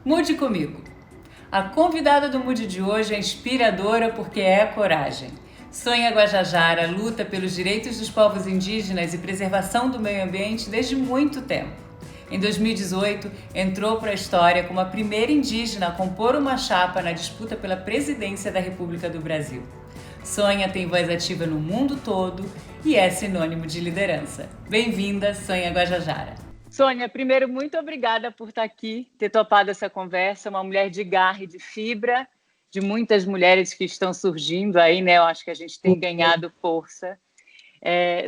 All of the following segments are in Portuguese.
Mude comigo. A convidada do Mude de hoje é inspiradora porque é coragem. Sônia Guajajara luta pelos direitos dos povos indígenas e preservação do meio ambiente desde muito tempo. Em 2018, entrou para a história como a primeira indígena a compor uma chapa na disputa pela presidência da República do Brasil. Sônia tem voz ativa no mundo todo e é sinônimo de liderança. Bem-vinda, Sônia Guajajara. Sônia, primeiro, muito obrigada por estar aqui, ter topado essa conversa, uma mulher de garra e de fibra, de muitas mulheres que estão surgindo aí, né? Eu acho que a gente tem ganhado força.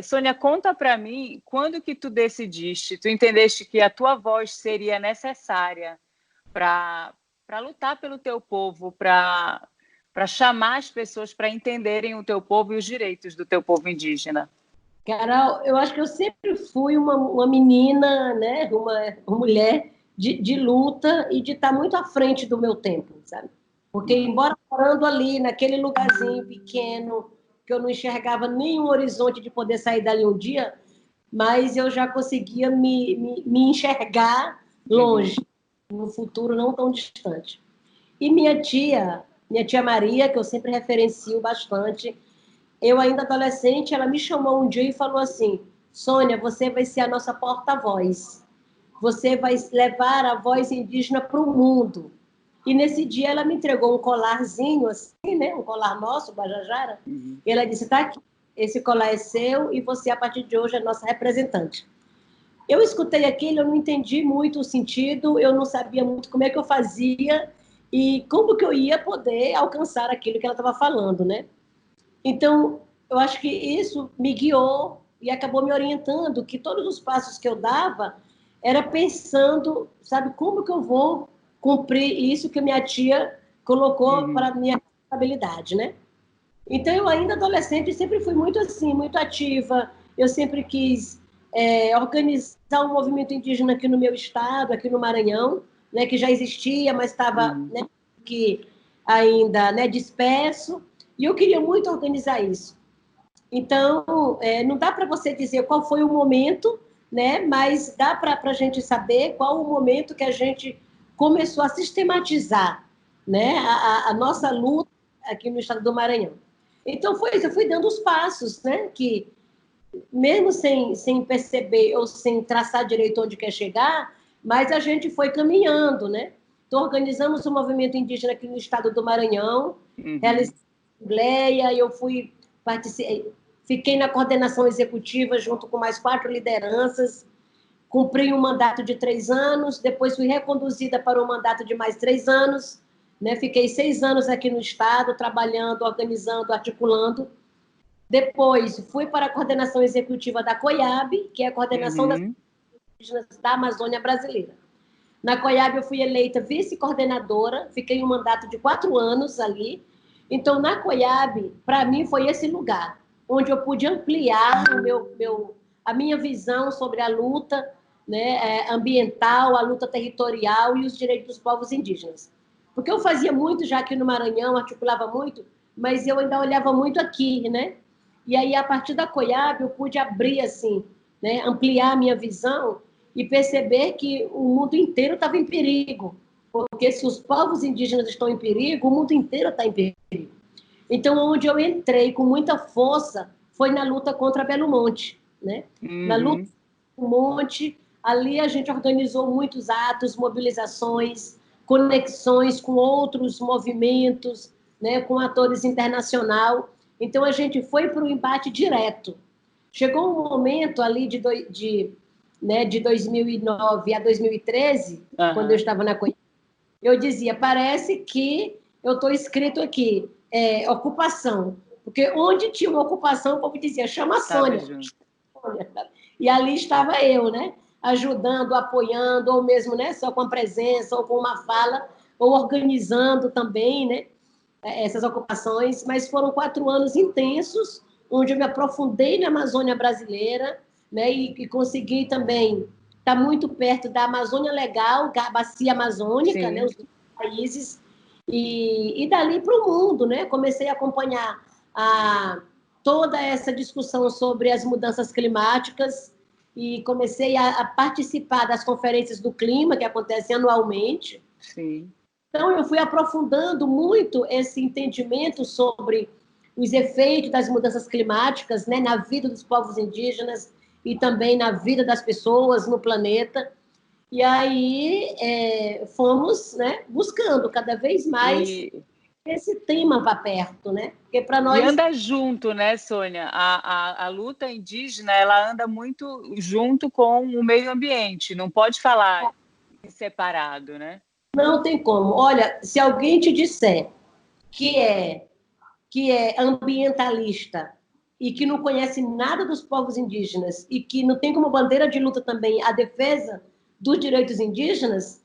Sônia, conta para mim, quando que tu decidiste, tu entendeste que a tua voz seria necessária para lutar pelo teu povo, para chamar as pessoas para entenderem o teu povo e os direitos do teu povo indígena? Carol, eu acho que eu sempre fui uma menina, né, uma mulher de luta e de estar muito à frente do meu tempo, sabe? Porque, embora morando ali, naquele lugarzinho pequeno, que eu não enxergava nenhum horizonte de poder sair dali um dia, mas eu já conseguia me enxergar longe, no futuro não tão distante. E minha tia Maria, que eu sempre referencio bastante, eu ainda adolescente, ela me chamou um dia e falou assim: Sônia, você vai ser a nossa porta-voz. Você vai levar a voz indígena para o mundo. E nesse dia ela me entregou um colarzinho, assim, né? Um colar nosso, Guajajara. E ela disse: tá aqui, esse colar é seu e você, a partir de hoje, é nossa representante. Eu escutei aquilo, eu não entendi muito o sentido, eu não sabia muito como é que eu fazia e como que eu ia poder alcançar aquilo que ela estava falando, né? Então, eu acho que isso me guiou e acabou me orientando, que todos os passos que eu dava era pensando, sabe, como que eu vou cumprir isso que minha tia colocou para a minha responsabilidade, né? Então, eu ainda adolescente sempre fui muito assim, muito ativa, eu sempre quis organizar um movimento indígena aqui no meu estado, aqui no Maranhão, né, que já existia, mas estava né, que ainda né, disperso, e eu queria muito organizar isso. Então, não dá para você dizer qual foi o momento, né, mas dá para a gente saber qual o momento que a gente começou a sistematizar né, a nossa luta aqui no estado do Maranhão. Então, foi isso, eu fui dando os passos, né, que mesmo sem perceber ou sem traçar direito onde quer chegar, mas a gente foi caminhando, né? Então, organizamos um movimento indígena aqui no estado do Maranhão, realizamos assembleia, eu fiquei na coordenação executiva junto com mais 4 lideranças, cumpri um mandato de 3 anos, depois fui reconduzida para um mandato de mais 3 anos, né? Fiquei 6 anos aqui no estado, trabalhando, organizando, articulando. Depois, fui para a coordenação executiva da COIAB, que é a coordenação das indígenas da Amazônia Brasileira. Na COIAB, eu fui eleita vice-coordenadora, fiquei um mandato de 4 anos ali. Então, na COIAB, para mim, foi esse lugar, onde eu pude ampliar a minha visão sobre a luta né, ambiental, a luta territorial e os direitos dos povos indígenas. Porque eu fazia muito já aqui no Maranhão, articulava muito, mas eu ainda olhava muito aqui, né? E aí, a partir da COIAB, eu pude abrir, assim, né, ampliar a minha visão e perceber que o mundo inteiro estava em perigo. Porque se os povos indígenas estão em perigo, o mundo inteiro está em perigo. Então, onde eu entrei com muita força foi na luta contra Belo Monte. Né? Na luta contra Belo Monte, ali a gente organizou muitos atos, mobilizações, conexões com outros movimentos, né, com atores internacionais. Então, a gente foi para o embate direto. Chegou um momento ali de 2009 a 2013, quando eu estava na COIAB, eu dizia, parece que eu estou escrito aqui, ocupação. Porque onde tinha uma ocupação, o povo dizia, chama a Sônia. E ali estava eu, né? Ajudando, apoiando, ou mesmo né, só com a presença, ou com uma fala, ou organizando também, né? Essas ocupações, mas foram 4 anos intensos, onde eu me aprofundei na Amazônia brasileira, né, e consegui também estar muito perto da Amazônia Legal, da Bacia Amazônica, né, os países, e dali para o mundo, né, comecei a acompanhar toda essa discussão sobre as mudanças climáticas, e comecei a participar das conferências do clima, que acontecem anualmente. Sim. Então, eu fui aprofundando muito esse entendimento sobre os efeitos das mudanças climáticas, né, na vida dos povos indígenas e também na vida das pessoas no planeta. E aí fomos, né, buscando cada vez mais esse tema para perto, né? Porque para nós... E anda junto, né, Sônia? A luta indígena, ela anda muito junto com o meio ambiente, não pode falar separado, né? Não tem como. Olha, se alguém te disser que é ambientalista e que não conhece nada dos povos indígenas e que não tem como bandeira de luta também a defesa dos direitos indígenas,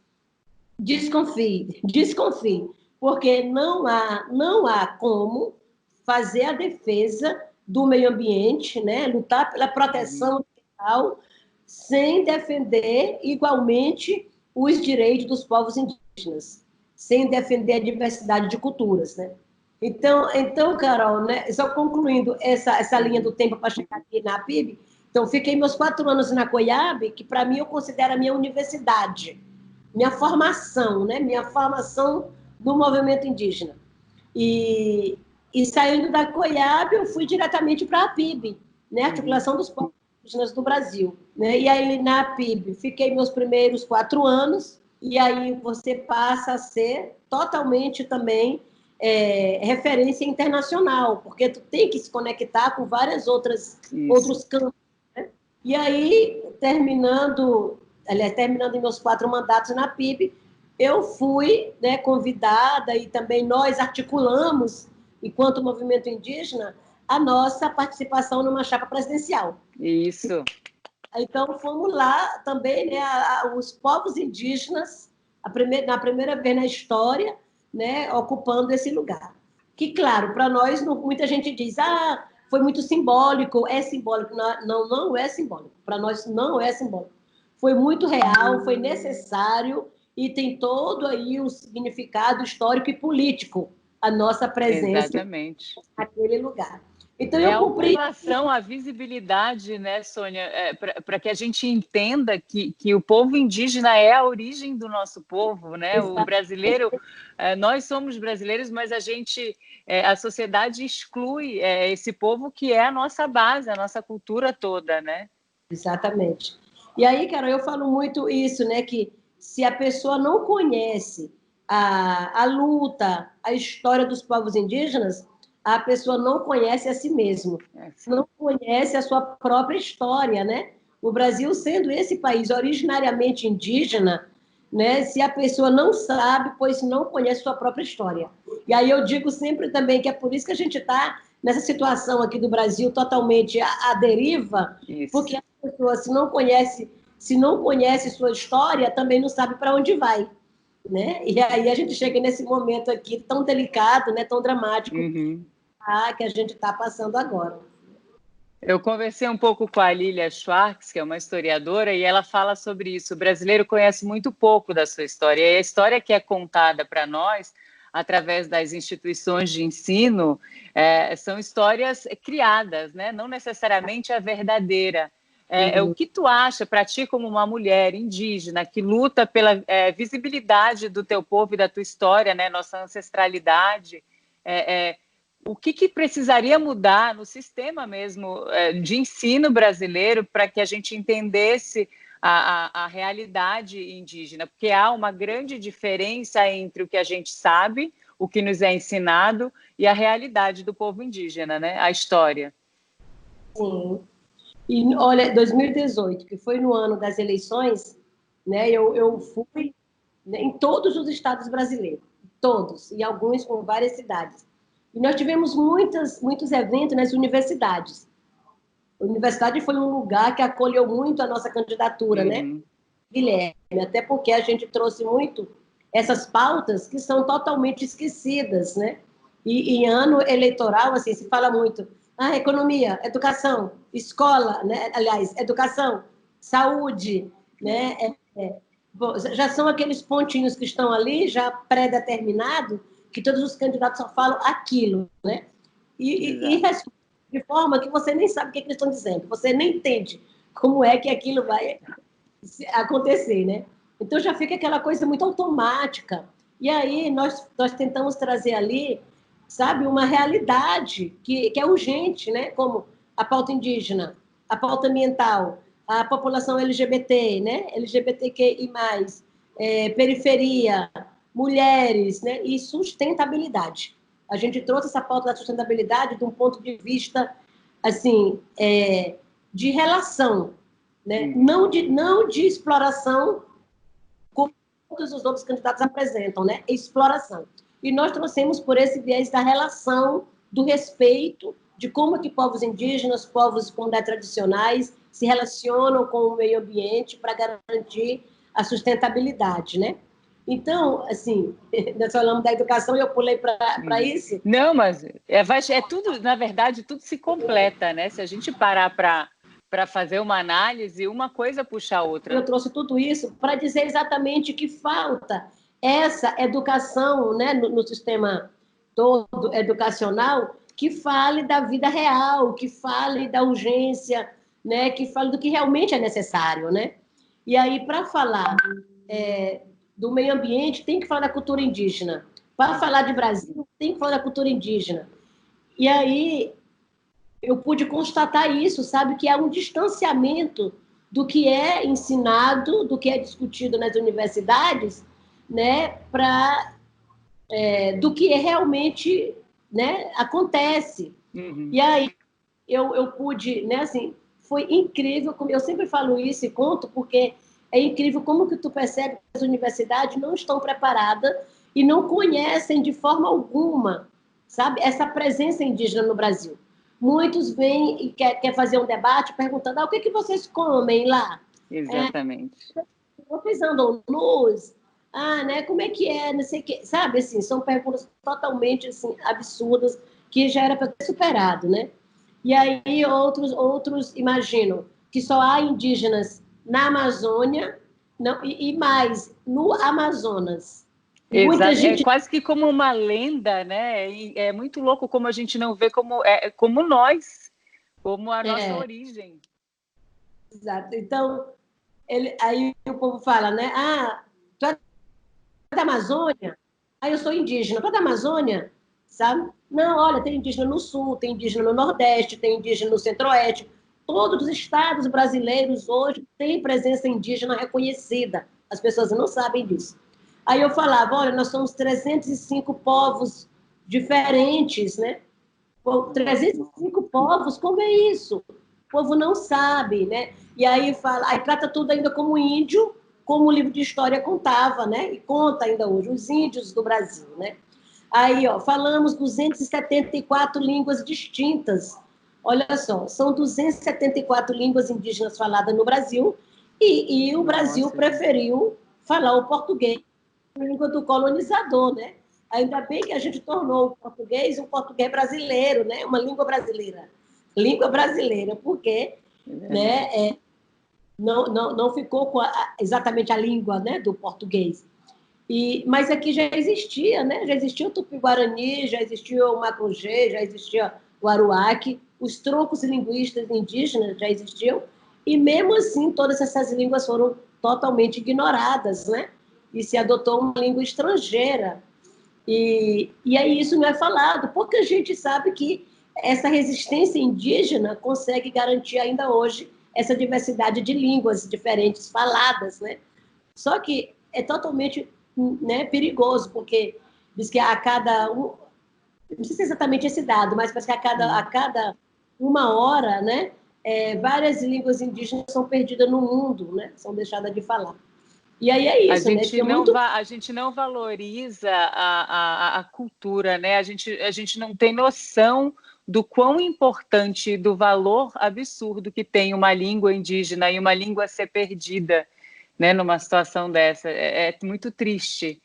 desconfie, desconfie, porque não há como fazer a defesa do meio ambiente, né? Lutar pela proteção ambiental sem defender igualmente os direitos dos povos indígenas, sem defender a diversidade de culturas, né? Então, Carol, né, só concluindo essa linha do tempo para chegar aqui na PIB, então, fiquei meus 4 anos na COIAB, que para mim eu considero a minha universidade, minha formação, né, minha formação do movimento indígena. E saindo da COIAB, eu fui diretamente para a PIB, né, Articulação dos Povos Indígenas do Brasil. Né? E aí, na PIB, fiquei meus primeiros 4 anos, e aí você passa a ser totalmente também referência internacional, porque tu tem que se conectar com vários outros campos. Né? E aí, terminando meus 4 mandatos na PIB, eu fui, né, convidada e também nós articulamos, enquanto movimento indígena, a nossa participação numa chapa presidencial. Isso. Então, fomos lá também, né, os povos indígenas, na primeira vez na história, né, ocupando esse lugar. Que, claro, para nós, muita gente diz, foi muito simbólico, é simbólico. Não é simbólico. Para nós, não é simbólico. Foi muito real, foi necessário e tem todo aí o significado histórico e político, a nossa presença naquele lugar. Então, eu cumpri... a ocupação, a visibilidade, né, Sônia, para que a gente entenda que o povo indígena é a origem do nosso povo, né? Exatamente. O brasileiro, nós somos brasileiros, mas a sociedade exclui esse povo que é a nossa base, a nossa cultura toda, né? Exatamente. E aí, Carol, eu falo muito isso, né, que se a pessoa não conhece a luta, a história dos povos indígenas, a pessoa não conhece a si mesmo, não conhece a sua própria história, né? O Brasil sendo esse país originariamente indígena, né? Se a pessoa não sabe, pois não conhece sua própria história. E aí eu digo sempre também que é por isso que a gente está nessa situação aqui do Brasil totalmente à deriva, porque a pessoa, se não conhece sua história, também não sabe para onde vai. Né? E aí a gente chega nesse momento aqui tão delicado, né, tão dramático, que a gente está passando agora. Eu conversei um pouco com a Lilia Schwartz, que é uma historiadora, e ela fala sobre isso. O brasileiro conhece muito pouco da sua história, e a história que é contada para nós, através das instituições de ensino, são histórias criadas, né? Não necessariamente a verdadeira. O que tu acha, para ti, como uma mulher indígena que luta pela visibilidade do teu povo e da tua história, né, nossa ancestralidade, o que precisaria mudar no sistema mesmo de ensino brasileiro para que a gente entendesse a realidade indígena? Porque há uma grande diferença entre o que a gente sabe, o que nos é ensinado, e a realidade do povo indígena, né? A história. Sim. E, olha, 2018, que foi no ano das eleições, né, eu fui, né, em todos os estados brasileiros, todos, e alguns com várias cidades. E nós tivemos muitos eventos nas universidades. A universidade foi um lugar que acolheu muito a nossa candidatura, né, Guilherme? Até porque a gente trouxe muito essas pautas que são totalmente esquecidas, né? E em ano eleitoral, assim, se fala muito economia, educação, escola, né? Aliás, educação, saúde, né? Já são aqueles pontinhos que estão ali, já pré-determinado, que todos os candidatos só falam aquilo, né? E de forma que você nem sabe o que eles estão dizendo, você nem entende como é que aquilo vai acontecer, né? Então já fica aquela coisa muito automática. E aí nós tentamos trazer ali, sabe, uma realidade que é urgente, né? Como a pauta indígena, a pauta ambiental, a população LGBT, né? LGBTQI+, periferia, mulheres, né? E sustentabilidade. A gente trouxe essa pauta da sustentabilidade de um ponto de vista, assim, de relação, né? Não de exploração, como todos os outros candidatos apresentam, né? Exploração. E nós trouxemos por esse viés da relação, do respeito, de como que povos indígenas, povos e comunidades tradicionais se relacionam com o meio ambiente para garantir a sustentabilidade, né? Então, assim, nós falamos da educação e eu pulei para isso. Não, mas é tudo, na verdade, tudo se completa, né? Se a gente parar para fazer uma análise, uma coisa puxa a outra. Eu trouxe tudo isso para dizer exatamente que falta essa educação, né, no sistema todo educacional, que fale da vida real, que fale da urgência, né, que fale do que realmente é necessário, né? E aí, para falar do meio ambiente, tem que falar da cultura indígena. Para falar de Brasil, tem que falar da cultura indígena. E aí eu pude constatar isso, sabe, que há um distanciamento do que é ensinado, do que é discutido nas universidades, né, do que realmente, né, acontece. Uhum. E aí eu pude, né, assim, foi incrível, como eu sempre falo isso e conto, porque é incrível como que tu percebe que as universidades não estão preparadas e não conhecem de forma alguma, sabe, essa presença indígena no Brasil. Muitos vêm e quer fazer um debate perguntando o que vocês comem lá? Exatamente. Vocês andam nus? Né? Como é que é? Não sei o que. Sabe, assim, são perguntas totalmente assim, absurdas que já era para ter superado, né? E aí outros imaginam que só há indígenas na Amazônia não, e mais no Amazonas. Muita Exato. gente... É quase que como uma lenda, né? É muito louco como a gente não vê como nós, como a nossa origem. Exato. Então, aí o povo fala, né? Tu é da Amazônia? Eu sou indígena. Tu é da Amazônia? Sabe? Não, olha, tem indígena no Sul, tem indígena no Nordeste, tem indígena no Centro-Oeste. Todos os estados brasileiros hoje têm presença indígena reconhecida. As pessoas não sabem disso. Aí eu falava, olha, nós somos 305 povos diferentes, né? 305 povos, como é isso? O povo não sabe, né? E aí trata tudo ainda como índio, como o livro de história contava, né? E conta ainda hoje, os índios do Brasil, né? Aí, falamos 274 línguas distintas. Olha só, são 274 línguas indígenas faladas no Brasil e o Brasil preferiu falar o português, a língua do colonizador, né? Ainda bem que a gente tornou o português um português brasileiro, né? Uma língua brasileira. Língua brasileira, porque né, não ficou com exatamente a língua, né, do português. Mas aqui já existia, né? Já existia o Tupi-Guarani, já existia o Macungê, já existia o Aruaque, os troncos linguísticos indígenas já existiam, e mesmo assim todas essas línguas foram totalmente ignoradas, né? E se adotou uma língua estrangeira. E aí isso não é falado. Pouca gente sabe que essa resistência indígena consegue garantir ainda hoje essa diversidade de línguas diferentes faladas, né? Só que é totalmente, né, perigoso, porque diz que a cada... não sei se é exatamente esse dado, mas parece que a cada uma hora, né, várias línguas indígenas são perdidas no mundo, né? São deixadas de falar. E aí é isso, né? A gente não valoriza a cultura, né? A gente não tem noção do quão importante, do valor absurdo que tem uma língua indígena e uma língua ser perdida, né? Numa situação dessa. É muito triste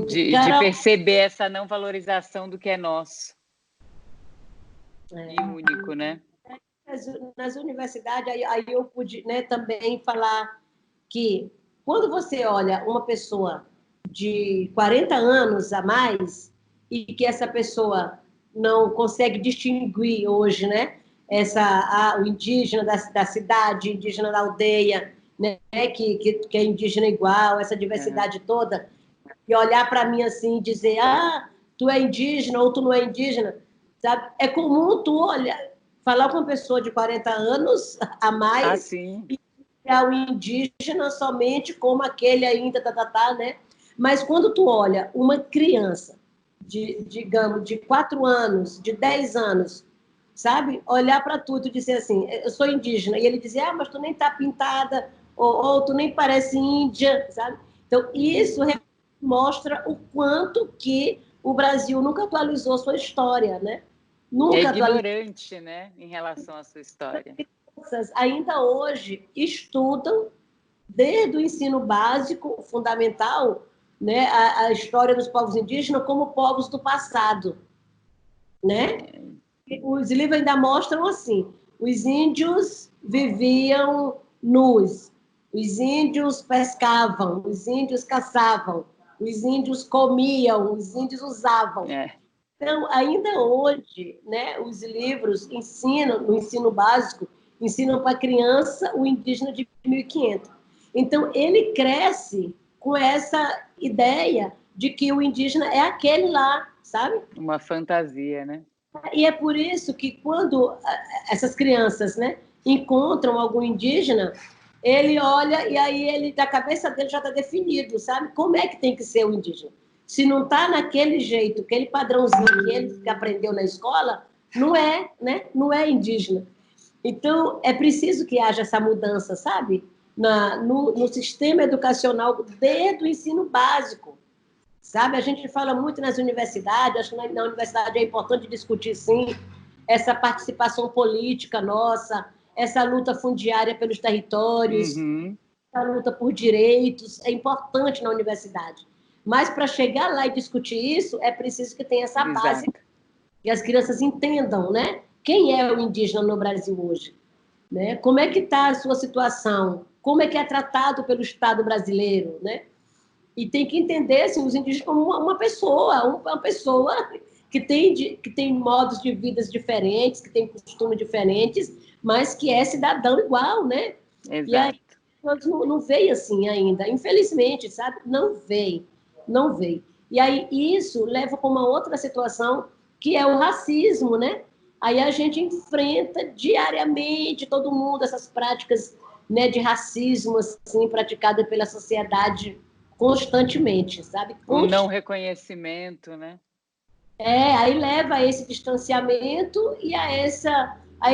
de perceber essa não valorização do que é nosso e único, né? Nas universidades, aí eu pude, né, também falar que quando você olha uma pessoa de 40 anos a mais e que essa pessoa não consegue distinguir hoje, né, o indígena da cidade, indígena da aldeia, né, que é indígena igual, essa diversidade toda, e olhar para mim assim e dizer, tu é indígena ou tu não é indígena, sabe? É comum tu falar com uma pessoa de 40 anos a mais e olhar o indígena somente como aquele ainda, né? Mas quando tu olha uma criança digamos, de 4 anos, de 10 anos, sabe? Olhar para tudo e dizer assim, eu sou indígena, e ele dizer, mas tu nem tá pintada, ou tu nem parece índia, sabe? Então, isso mostra o quanto que o Brasil nunca atualizou sua história, né? Nunca é ignorante, né, em relação à sua história. As crianças ainda hoje estudam, desde o ensino básico, fundamental, né, a história dos povos indígenas como povos do passado, né? Os livros ainda mostram assim, os índios viviam nus, os índios pescavam, os índios caçavam, os índios comiam, os índios usavam. Então, ainda hoje, né, os livros ensinam, no ensino básico, ensinam para a criança o indígena de 1500. Então, ele cresce com essa ideia de que o indígena é aquele lá, sabe? Uma fantasia, né? E é por isso que quando essas crianças, né, encontram algum indígena, ele olha e aí da cabeça dele já está definido, sabe? Como é que tem que ser o indígena? Se não está naquele jeito, aquele padrãozinho que ele aprendeu na escola, não é, né? Não é indígena. Então, é preciso que haja essa mudança, sabe? No sistema educacional, desde o ensino básico. Sabe, a gente fala muito nas universidades, acho que na universidade é importante discutir, sim, essa participação política nossa, essa luta fundiária pelos territórios, essa luta por direitos, é importante na universidade. Mas, para chegar lá e discutir isso, é preciso que tenha essa base e as crianças entendam, né? Quem é o indígena no Brasil hoje? Né? Como é que está a sua situação? Como é que é tratado pelo Estado brasileiro, né? E tem que entender assim, os indígenas como uma pessoa que tem modos de vida diferentes, que tem costumes diferentes, mas que é cidadão igual, né? Exato. E aí não veio assim ainda, infelizmente, sabe? Não veio. E aí isso leva para uma outra situação, que é o racismo, né? Aí a gente enfrenta diariamente, todo mundo, essas práticas, né, de racismo assim, praticadas pela sociedade constantemente, sabe? O não reconhecimento, né? Aí leva a esse distanciamento e a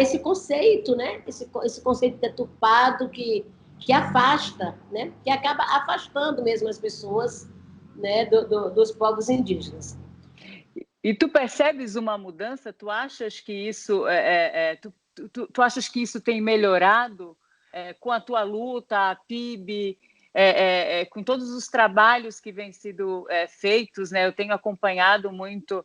esse conceito, né? Esse conceito deturpado que afasta, né? Que acaba afastando mesmo as pessoas, né? Dos povos indígenas. E tu percebes uma mudança? Tu achas que isso tu achas que isso tem melhorado com a tua luta, a PIB, com todos os trabalhos que vêm sido feitos, né? Eu tenho acompanhado muito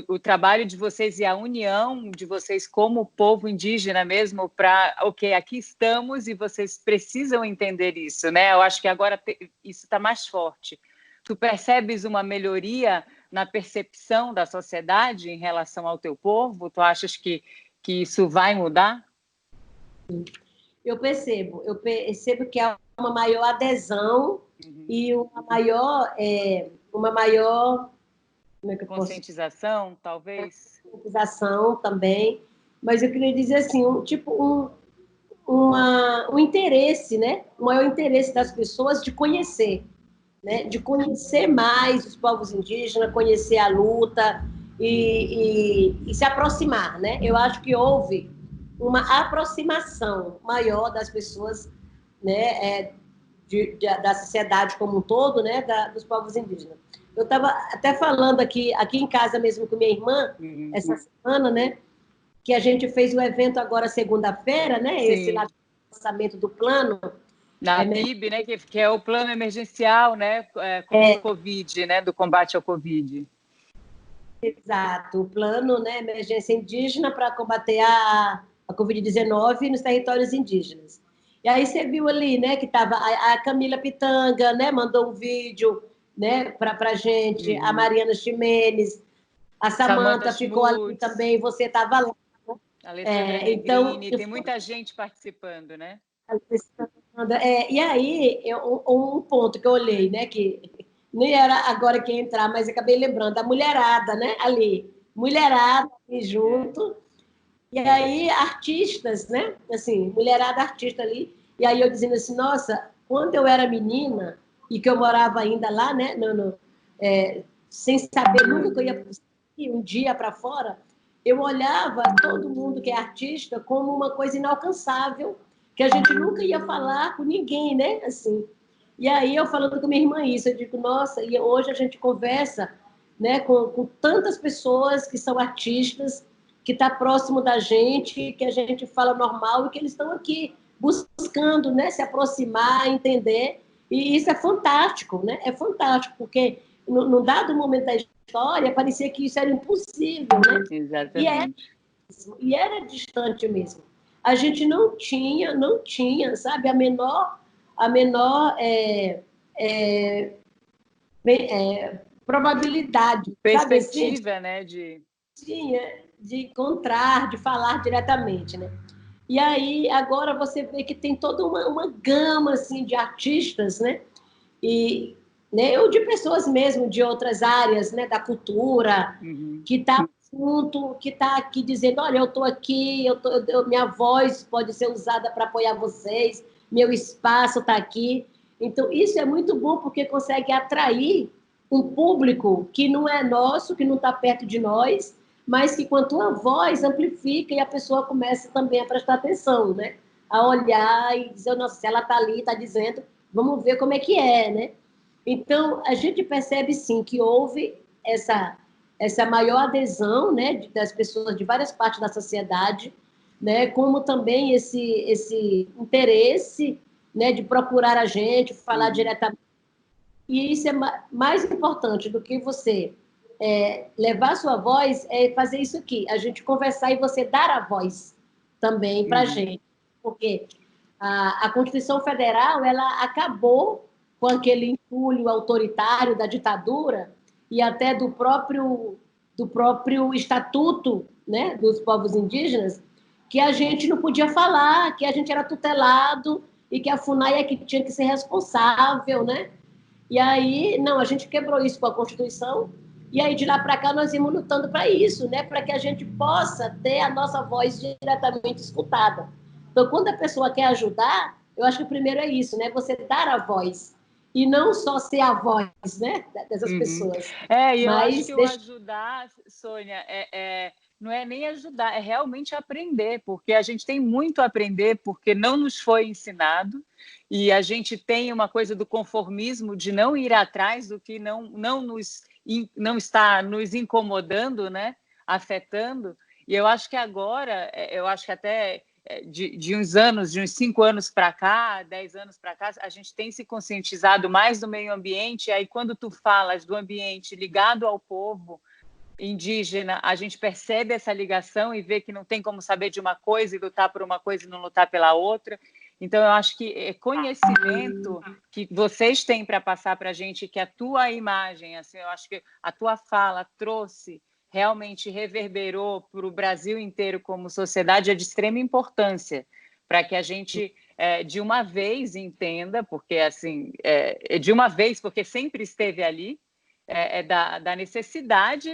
o trabalho de vocês e a união de vocês como povo indígena mesmo para, aqui estamos e vocês precisam entender isso, né? Eu acho que agora isso está mais forte. Tu percebes uma melhoria na percepção da sociedade em relação ao teu povo? Tu achas que isso vai mudar? Eu percebo que há uma maior adesão e uma maior como é que eu conscientização, posso... talvez? Conscientização também, mas eu queria dizer assim, um interesse, né? O maior interesse das pessoas de conhecer, né? De conhecer mais os povos indígenas, conhecer a luta e se aproximar, né? Eu acho que houve uma aproximação maior das pessoas, né? Da sociedade como um todo, né? Dos povos indígenas. Eu estava até falando aqui em casa mesmo com minha irmã, essa semana, né? Que a gente fez o evento agora segunda-feira, né? Sim. Esse lançamento do plano. Na PIB, né? Que é o plano emergencial, né? Com o Covid, né? Do combate ao Covid. Exato, o plano, né? Emergência indígena para combater a Covid-19 nos territórios indígenas. E aí você viu ali, né? Que estava a Camila Pitanga, né? Mandou um vídeo, né? Para gente, a Mariana Ximenes, a Samantha ficou ali também, você estava lá. Alessandra Então, Negrini, tem muita gente participando, né? e aí, um ponto que eu olhei, né, que nem era agora que ia entrar, mas acabei lembrando, a mulherada, né, ali, mulherada ali junto, e aí artistas, né, assim, mulherada artista ali, e aí eu dizendo assim, nossa, quando eu era menina, e que eu morava ainda lá, né, sem saber nunca que eu ia ir um dia para fora, eu olhava todo mundo que é artista como uma coisa inalcançável, que a gente nunca ia falar com ninguém, né? Assim. E aí eu falando com minha irmã isso, eu digo, nossa, e hoje a gente conversa, né, com tantas pessoas que são artistas, que está próximo da gente, que a gente fala normal e que eles estão aqui buscando, né, se aproximar, entender. E isso é fantástico, né? É fantástico, porque num dado momento da história parecia que isso era impossível, né? Exatamente. E era distante mesmo. A gente não tinha, sabe, a menor probabilidade, sabe assim, Perspectiva, né, de encontrar, de falar diretamente, né? E aí, agora você vê que tem toda uma gama, assim, de artistas, né? E, né, ou de pessoas mesmo de outras áreas, né, da cultura, que está junto, que está aqui dizendo, olha, eu estou aqui, minha voz pode ser usada para apoiar vocês, meu espaço está aqui. Então, isso é muito bom, porque consegue atrair um público que não é nosso, que não está perto de nós, mas que com a tua voz amplifica e a pessoa começa também a prestar atenção, né? A olhar e dizer, nossa, se ela está ali, está dizendo, vamos ver como é que é, né? Então, a gente percebe, sim, que houve essa maior adesão, né, das pessoas de várias partes da sociedade, né, como também esse interesse, né, de procurar a gente, falar diretamente. E isso é mais importante do que você levar a sua voz, é fazer isso aqui, a gente conversar e você dar a voz também para a gente. Porque a Constituição Federal, ela acabou com aquele entulho autoritário da ditadura e até do próprio Estatuto, né, dos povos indígenas, que a gente não podia falar, que a gente era tutelado e que a FUNAI é que tinha que ser responsável, né? E aí, não, a gente quebrou isso com a Constituição, e aí de lá para cá nós íamos lutando para isso, né? Para que a gente possa ter a nossa voz diretamente escutada. Então, quando a pessoa quer ajudar, eu acho que o primeiro é isso, né? Você dar a voz, e não só ser a voz, né? Dessas pessoas. E eu acho Mas que o ajudar, Sônia, não é nem ajudar, é realmente aprender, porque a gente tem muito a aprender, porque não nos foi ensinado, e a gente tem uma coisa do conformismo de não ir atrás do que não está nos incomodando, né? Afetando. E eu acho que agora, eu acho que até de uns anos, de uns 5 anos para cá, 10 anos para cá, a gente tem se conscientizado mais do meio ambiente. E aí, quando tu falas do ambiente ligado ao povo indígena, a gente percebe essa ligação e vê que não tem como saber de uma coisa e lutar por uma coisa e não lutar pela outra. Então, eu acho que é conhecimento que vocês têm para passar para a gente, que a tua imagem, assim, eu acho que a tua fala trouxe, realmente reverberou para o Brasil inteiro como sociedade, é de extrema importância para que a gente, de uma vez, entenda, porque, assim, de uma vez, porque sempre esteve ali, da necessidade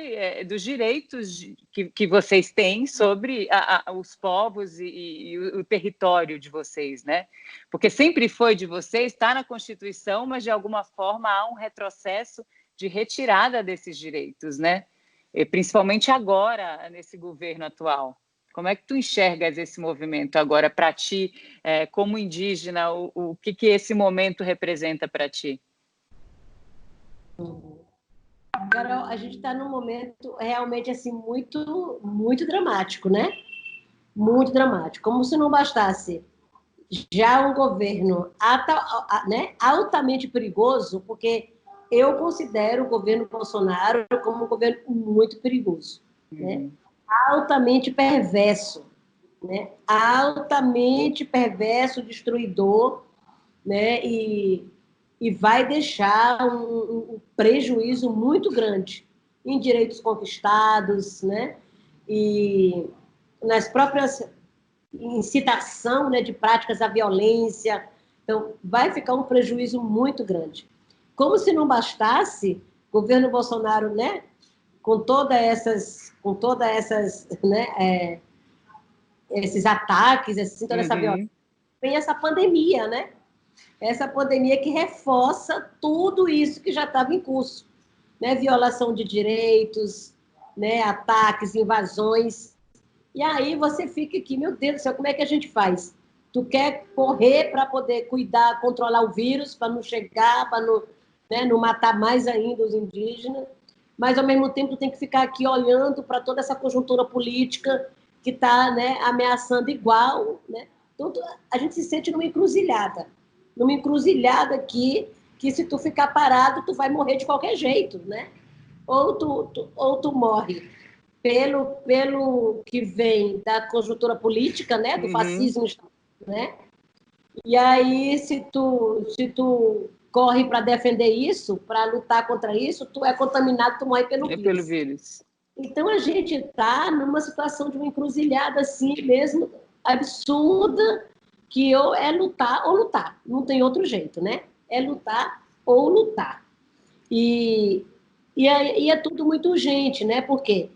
dos direitos que vocês têm sobre os povos e o território de vocês, né? Porque sempre foi de vocês, está na Constituição, mas de alguma forma há um retrocesso de retirada desses direitos, né? E principalmente agora, nesse governo atual. Como é que tu enxergas esse movimento agora para ti, como indígena? O que esse momento representa para ti? Carol, a gente está num momento realmente assim muito, muito dramático, né? Muito dramático. Como se não bastasse já um governo né, altamente perigoso, porque eu considero o governo Bolsonaro como um governo muito perigoso, né? Altamente perverso, né? Altamente perverso, destruidor, né? E vai deixar um prejuízo muito grande em direitos conquistados, né? E nas próprias incitação, né, de práticas à violência. Então, vai ficar um prejuízo muito grande. Como se não bastasse, o governo Bolsonaro, né, com todas essas, né, esses ataques, toda essa violência, vem essa pandemia, né? Essa pandemia que reforça tudo isso que já estava em curso, né? Violação de direitos, né? Ataques, invasões. E aí você fica aqui, meu Deus do céu, como é que a gente faz? Tu quer correr para poder cuidar, controlar o vírus, para não chegar, para não, né, não matar mais ainda os indígenas, mas ao mesmo tempo tu tem que ficar aqui olhando para toda essa conjuntura política que está, né, ameaçando igual, né? Então a gente se sente numa encruzilhada aqui, que se tu ficar parado, tu vai morrer de qualquer jeito, né? Ou tu morre pelo que vem da conjuntura política, né, do fascismo, né? E aí, se tu corre para defender isso, para lutar contra isso, tu é contaminado, tu morre pelo vírus. Pelo vírus. Então, a gente está numa situação de uma encruzilhada assim mesmo, absurda, que ou é lutar ou lutar. Não tem outro jeito, né? É lutar ou lutar. E é tudo muito urgente, né? Porque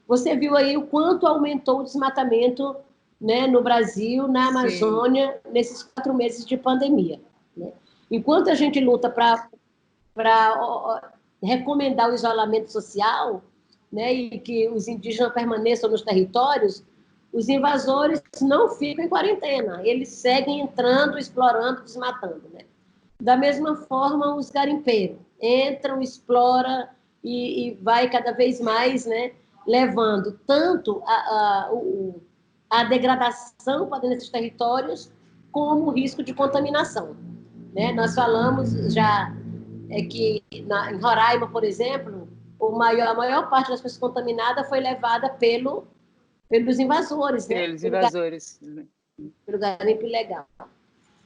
você viu aí o quanto aumentou o desmatamento, né, no Brasil, na Amazônia, sim, nesses 4 meses de pandemia, né? Enquanto a gente luta para recomendar o isolamento social, né, e que os indígenas permaneçam nos territórios, os invasores não ficam em quarentena, eles seguem entrando, explorando, desmatando, né? Da mesma forma, os garimpeiros entram, exploram e vai cada vez mais, né, levando tanto a degradação para dentro desses territórios, como o risco de contaminação, né? Nós falamos já que em Roraima, por exemplo, a maior parte das pessoas contaminadas foi levada pelos invasores, né? Pelos invasores. Pelo garimpo ilegal.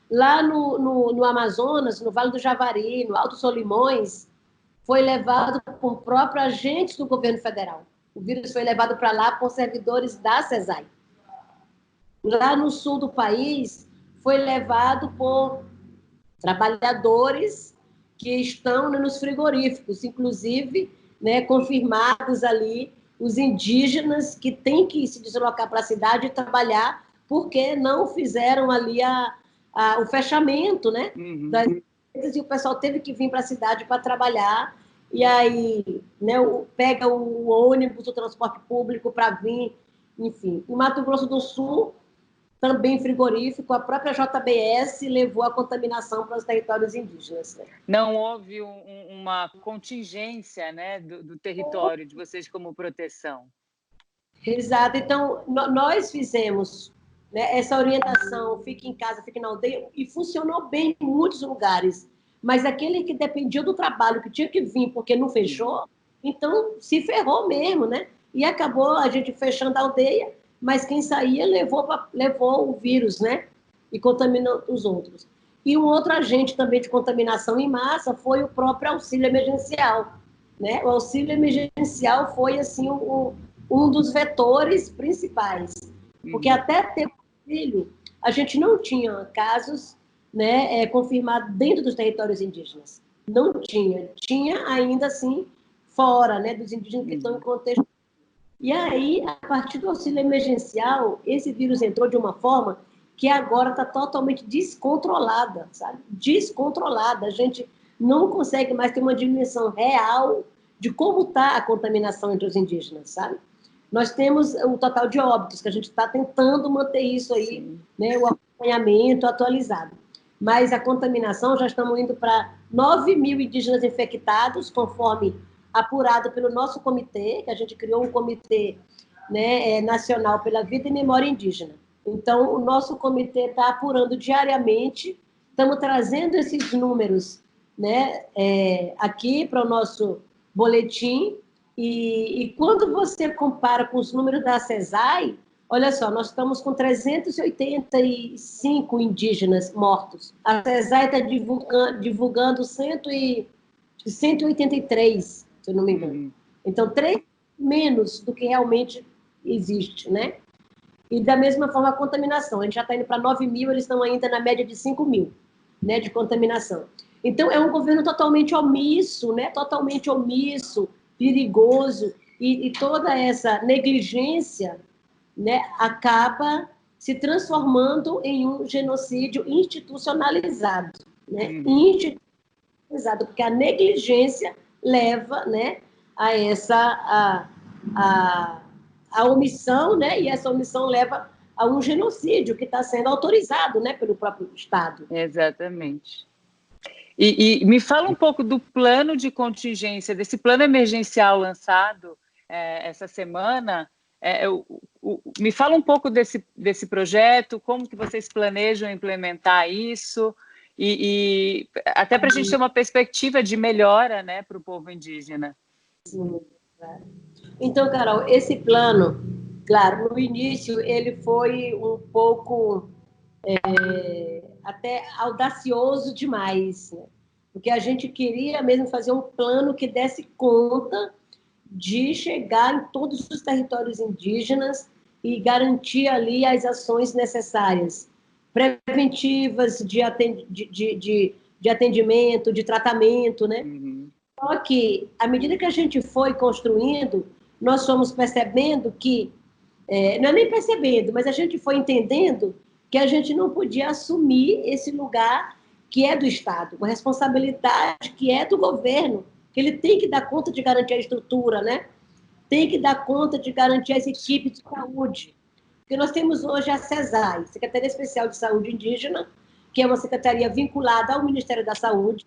Lá no Amazonas, no Vale do Javari, no Alto Solimões, foi levado por próprios agentes do governo federal. O vírus foi levado para lá por servidores da CESAI. Lá no sul do país, foi levado por trabalhadores que estão nos frigoríficos, inclusive, né, confirmados ali os indígenas que têm que se deslocar para a cidade e trabalhar porque não fizeram ali o fechamento, né, das empresas, e o pessoal teve que vir para a cidade para trabalhar, e aí, né, pega o ônibus, o transporte público para vir, enfim. O Mato Grosso do Sul, também frigorífico, a própria JBS levou a contaminação para os territórios indígenas. Não houve uma contingência, né, do território de vocês como proteção. Exato. Então, nós fizemos, né, essa orientação, fique em casa, fique na aldeia, e funcionou bem em muitos lugares. Mas aquele que dependia do trabalho, que tinha que vir porque não fechou, então se ferrou mesmo, né? E acabou a gente fechando a aldeia, mas quem saía levou o vírus, né? E contaminou os outros. E um outro agente também de contaminação em massa foi o próprio auxílio emergencial, né? O auxílio emergencial foi, assim, um dos vetores principais, porque até ter auxílio, a gente não tinha casos, né, confirmados dentro dos territórios indígenas. Não tinha. Tinha ainda assim fora, né, dos indígenas que estão em contexto. E aí, a partir do auxílio emergencial, esse vírus entrou de uma forma que agora está totalmente descontrolada, sabe? Descontrolada. A gente não consegue mais ter uma dimensão real de como está a contaminação entre os indígenas, sabe? Nós temos o total de óbitos, que a gente está tentando manter isso aí, né, o acompanhamento atualizado. Mas a contaminação, já estamos indo para 9 mil indígenas infectados, conforme apurado pelo nosso comitê, que a gente criou um comitê, né, nacional pela vida e memória indígena. Então, o nosso comitê está apurando diariamente, estamos trazendo esses números, né, aqui para o nosso boletim, e quando você compara com os números da CESAI, olha só, nós estamos com 385 indígenas mortos. A CESAI está divulgando 183, se eu não me engano. Então, 3 menos do que realmente existe, né? E da mesma forma a contaminação. A gente já está indo para 9 mil, eles estão ainda na média de 5 mil, né, de contaminação. Então, é um governo totalmente omisso, né, totalmente omisso, perigoso, e toda essa negligência, né, acaba se transformando em um genocídio institucionalizado, né, institucionalizado, porque a negligência leva, né, a essa a omissão, né, e essa omissão leva a um genocídio que está sendo autorizado, né, pelo próprio Estado. Exatamente. E me fala um pouco do plano de contingência, desse plano emergencial lançado essa semana. Me fala um pouco desse projeto, como que vocês planejam implementar isso, e até para a gente ter uma perspectiva de melhora, né, para o povo indígena. Sim, claro. Então, Carol, esse plano, claro, no início ele foi um pouco até audacioso demais, né? Porque a gente queria mesmo fazer um plano que desse conta de chegar em todos os territórios indígenas e garantir ali as ações necessárias, preventivas de atendimento, de tratamento, né? Só que, à medida que a gente foi construindo, nós fomos percebendo que, não é nem percebendo, mas a gente foi entendendo que a gente não podia assumir esse lugar que é do Estado, uma responsabilidade que é do governo, que ele tem que dar conta de garantir a estrutura, né? Tem que dar conta de garantir as equipes de saúde. Porque nós temos hoje a CESAI, Secretaria Especial de Saúde Indígena, que é uma secretaria vinculada ao Ministério da Saúde,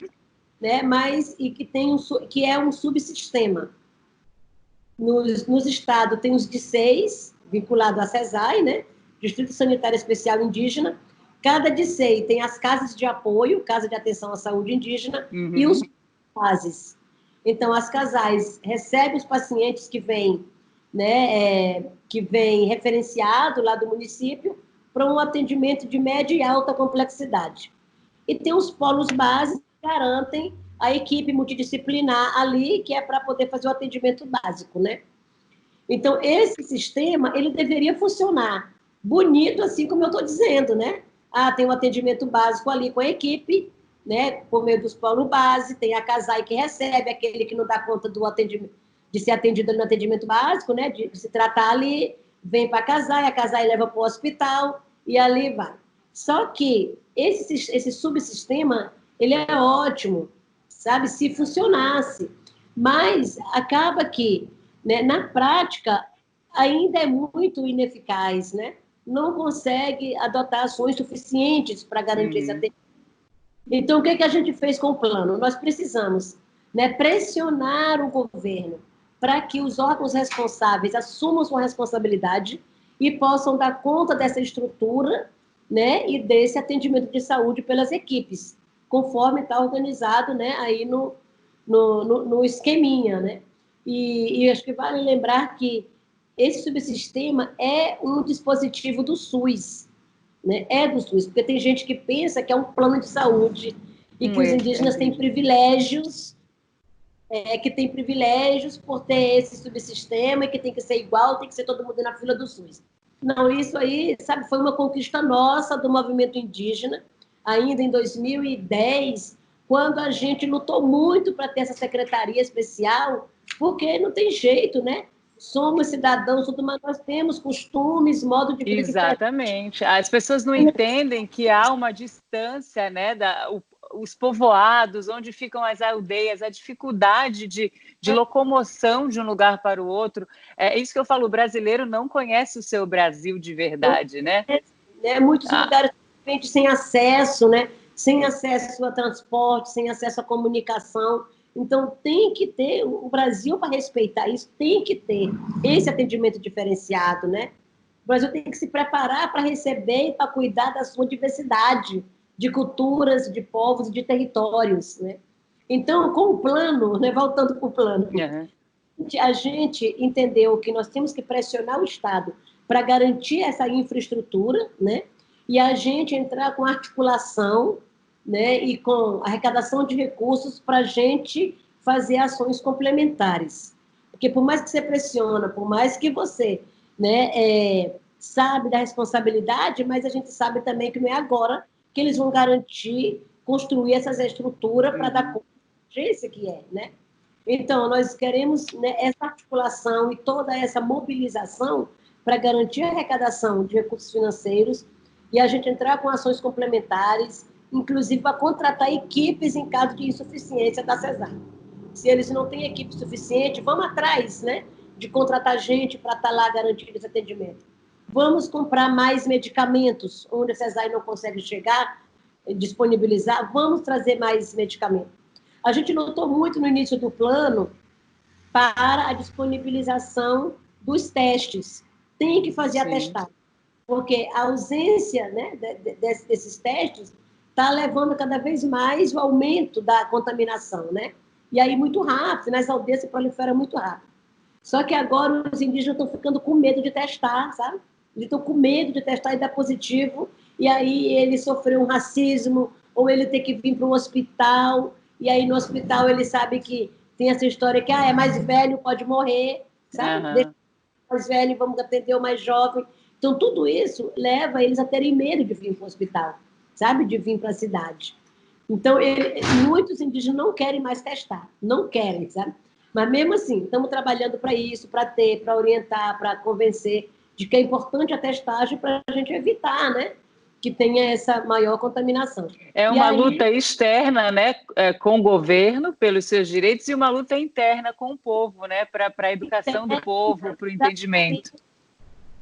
né? Mas e que é um subsistema. Nos estados tem os DICEIs, vinculado à CESAI, né? Distrito Sanitário Especial Indígena. Cada DICEI tem as casas de apoio, Casa de Atenção à Saúde Indígena, e os CASES. Então, as casais recebem os pacientes que vêm, né, que vêm referenciado lá do município para um atendimento de média e alta complexidade. E tem os polos básicos que garantem a equipe multidisciplinar ali, que é para poder fazer o atendimento básico, né? Então, esse sistema, ele deveria funcionar bonito, assim como eu estou dizendo, né? Tem um atendimento básico ali com a equipe, né? Por meio dos polos base, tem a CASAI que recebe, aquele que não dá conta do atendimento, de ser atendido no atendimento básico, né? De se tratar ali, vem para a CASAI leva para o hospital, e ali vai. Só que esse subsistema, ele é ótimo, sabe? Se funcionasse. Mas acaba que, né, na prática, ainda é muito ineficaz, né? Não consegue adotar ações suficientes para garantir esse atendimento. Então, o que a gente fez com o plano? Nós precisamos, né, pressionar o governo para que os órgãos responsáveis assumam sua responsabilidade e possam dar conta dessa estrutura, né, e desse atendimento de saúde pelas equipes, conforme está organizado, né, aí no esqueminha, né? E acho que vale lembrar que esse subsistema é um dispositivo do SUS, né? É do SUS, porque tem gente que pensa que é um plano de saúde e que os indígenas têm privilégios, que tem privilégios por ter esse subsistema e que tem que ser igual, tem que ser todo mundo na fila do SUS. Não, isso aí, sabe, foi uma conquista nossa do movimento indígena, ainda em 2010, quando a gente lutou muito para ter essa secretaria especial, porque não tem jeito, né? Somos cidadãos, mas nós temos costumes, modo de vida. Exatamente. As pessoas não entendem que há uma distância, né, os povoados, onde ficam as aldeias, a dificuldade de locomoção de um lugar para o outro. É isso que eu falo, o brasileiro não conhece o seu Brasil de verdade, né? Muitos lugares sem acesso, né? Sem acesso a transporte, sem acesso à comunicação. Então, tem que ter, o Brasil, para respeitar isso, tem que ter esse atendimento diferenciado, né? O Brasil tem que se preparar para receber e para cuidar da sua diversidade de culturas, de povos e de territórios, né? Então, com o plano, né, voltando para o plano, a gente entendeu que nós temos que pressionar o Estado para garantir essa infraestrutura, né? E a gente entrar com articulação, né, e com arrecadação de recursos para a gente fazer ações complementares. Porque por mais que você pressiona, por mais que você, né, sabe da responsabilidade, mas a gente sabe também que não é agora que eles vão garantir, construir essas estruturas para dar conta da urgência que é, né? Então, nós queremos, né, essa articulação e toda essa mobilização para garantir a arrecadação de recursos financeiros e a gente entrar com ações complementares, inclusive para contratar equipes em caso de insuficiência da CESAR. Se eles não têm equipe suficiente, vamos atrás, né, de contratar gente para estar lá garantindo esse atendimento. Vamos comprar mais medicamentos, onde a CESAR não consegue chegar, disponibilizar, vamos trazer mais medicamentos. A gente lutou muito no início do plano para a disponibilização dos testes. Tem que fazer a testagem, porque a ausência, né, desses testes está levando cada vez mais o aumento da contaminação, né? E aí muito rápido, nas aldeias se prolifera muito rápido. Só que agora os indígenas estão ficando com medo de testar, sabe? Eles estão com medo de testar e dar positivo, e aí ele sofreu um racismo, ou ele tem que vir para um hospital, e aí no hospital ele sabe que tem essa história que é mais velho, pode morrer, sabe? Deixa o mais velho, vamos atender o mais jovem. Então, tudo isso leva eles a terem medo de vir para o hospital, sabe? De vir para a cidade. Então, muitos indígenas não querem mais testar, não querem, sabe? Mas, mesmo assim, estamos trabalhando para isso, para orientar, para convencer de que é importante a testagem para a gente evitar, né? Que tenha essa maior contaminação. É uma luta externa, né, com o governo, pelos seus direitos, e uma luta interna com o povo, né, para a educação do povo, para o entendimento.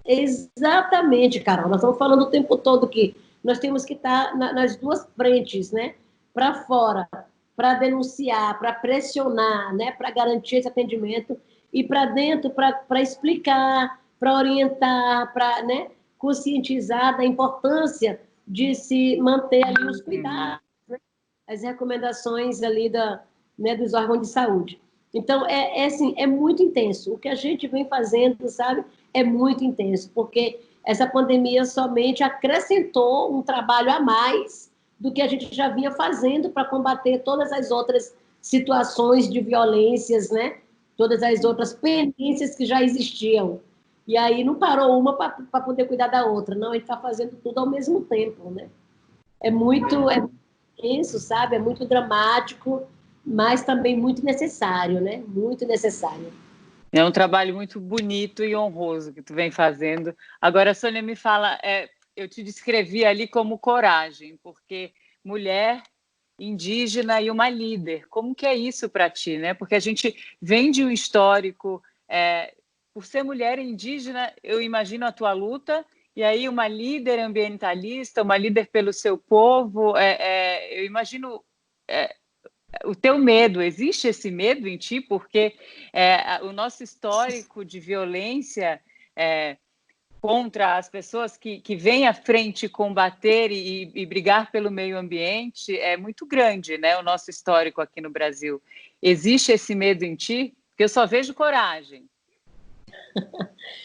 Exatamente, Carol. Nós estamos falando o tempo todo que nós temos que estar nas duas frentes, né? Para fora, para denunciar, para pressionar, né? Para garantir esse atendimento, e para dentro, para explicar, para orientar, para, né, conscientizar da importância de se manter ali os cuidados, né? As recomendações ali né, dos órgãos de saúde. Então, assim, é muito intenso. O que a gente vem fazendo, sabe, é muito intenso, porque essa pandemia somente acrescentou um trabalho a mais do que a gente já vinha fazendo para combater todas as outras situações de violências, né? Todas as outras pendências que já existiam. E aí não parou uma para poder cuidar da outra. Não, a gente está fazendo tudo ao mesmo tempo, né? É muito intenso, sabe? É muito dramático, mas também muito necessário, né? Muito necessário. É um trabalho muito bonito e honroso que tu vem fazendo. Agora, Sônia, me fala, eu te descrevi ali como coragem, porque mulher, indígena e uma líder. Como que é isso para ti, né? Porque a gente vem de um histórico, por ser mulher indígena, eu imagino a tua luta, e aí uma líder ambientalista, uma líder pelo seu povo, eu imagino o teu medo. Existe esse medo em ti? Porque o nosso histórico de violência contra as pessoas que vêm à frente combater e brigar pelo meio ambiente é muito grande, né? O nosso histórico aqui no Brasil. Existe esse medo em ti? Porque eu só vejo coragem.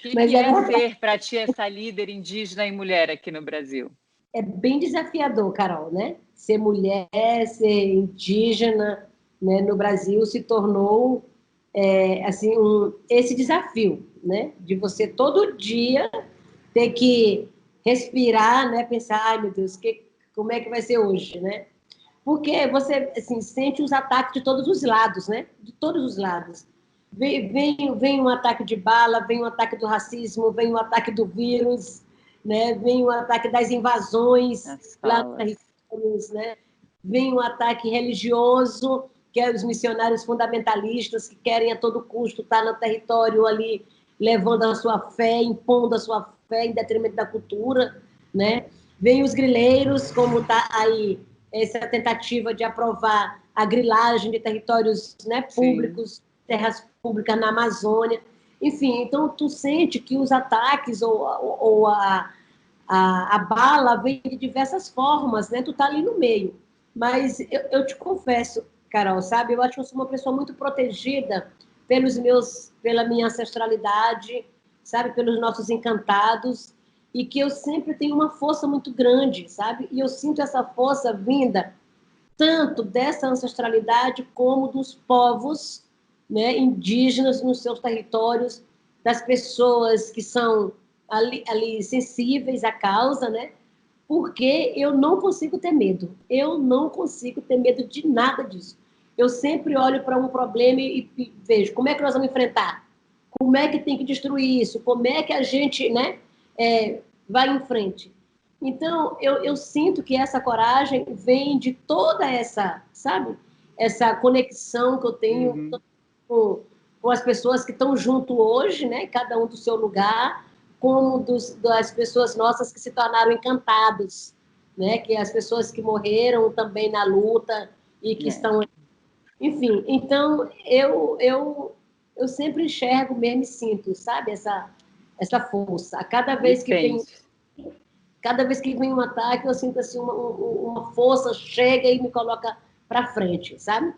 O que é ser para ti essa líder indígena e mulher aqui no Brasil? É bem desafiador, Carol, né? Ser mulher, ser indígena, né, no Brasil se tornou assim esse desafio, né? De você todo dia ter que respirar, né? Pensar, ai meu Deus, como é que vai ser hoje, né? Porque você assim, sente os ataques de todos os lados, né? De todos os lados. Vem um ataque de bala, vem um ataque do racismo, vem um ataque do vírus, né? Vem um ataque das invasões lá nos territórios, né? Vem um ataque religioso, que é os missionários fundamentalistas que querem a todo custo estar no território ali, levando a sua fé, impondo a sua fé em detrimento da cultura, né? Vem os grileiros, como está aí essa tentativa de aprovar a grilagem de territórios, né, públicos, sim, terras públicas na Amazônia. Enfim, então tu sente que os ataques ou a bala vem de diversas formas, né? Tu tá ali no meio. Mas eu te confesso, Carol, sabe? Eu acho que eu sou uma pessoa muito protegida pela minha ancestralidade, sabe? Pelos nossos encantados, e que eu sempre tenho uma força muito grande, sabe? E eu sinto essa força vinda tanto dessa ancestralidade como dos povos, né, indígenas nos seus territórios, das pessoas que são ali sensíveis à causa, né? Porque eu não consigo ter medo. Eu não consigo ter medo de nada disso. Eu sempre olho para um problema e vejo como é que nós vamos enfrentar, como é que tem que destruir isso, como é que a gente, né, vai em frente. Então, eu sinto que essa coragem vem de toda essa, sabe, essa conexão que eu tenho com as pessoas que estão junto hoje, né, cada um do seu lugar, como das pessoas nossas que se tornaram encantados, né, que as pessoas que morreram também na luta e que estão... Enfim, então, eu sempre enxergo mesmo e sinto, sabe, essa força. A cada vez que vem um ataque, eu sinto assim, uma força chega e me coloca para frente, sabe?